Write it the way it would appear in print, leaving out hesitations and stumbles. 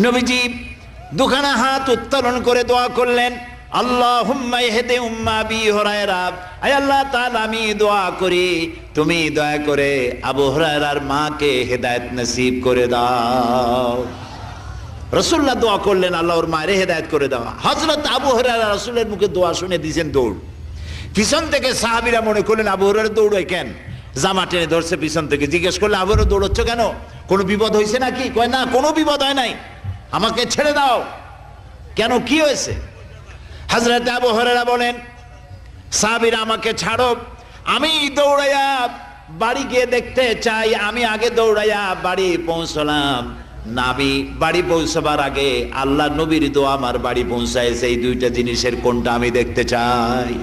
নবীজি দুখানা হাত উত্তোলন করে দোয়া করলেন, আল্লাহুম্মা ইহদি উম্মা আবি হুরায়রা, আয় আল্লাহ তাআলা আমি দোয়া করি তুমি দয়া করে আবু হুরায়রার মাকে হেদায়েত নসিব করে দাও। রাসূলুল্লাহ দোয়া করলেন আল্লাহ ওর মায়ের হেদায়েত করে দাও। হযরত আবু হুরায়রা রাসূলের মুখে দোয়া শুনে দিয়েছেন দৌড়। পিছন থেকে সাহাবীরা মনে করলেন আবু হুরায়রা দৌড়ায় কেন, জামা টেনে ধরছে পিছন থেকে। জিজ্ঞেস করলে আবু হুরায়রা দৌড়চ্ছ কেন, কোনো বিপদ হয়েছে নাকি? কয় না, কোনো বিপদ হয় নাই, আমাকে ছেড়ে দাও। কেন, কি হয়েছে? হযরত আবু হুরায়রা বলেন, সাহাবীরা আমাকে ছাড়ো, আমি দৌড়াইয়া বাড়ি গিয়ে দেখতে চাই। আমি আগে দৌড়াইয়া বাড়ি পৌঁছলাম, নাবি বাড়ি পৌঁছবার আগে আল্লাহ নবীর দোয়া আমার বাড়ি পৌঁছায়। সেই দুইটা জিনিসের কোনটা আমি দেখতে চাই।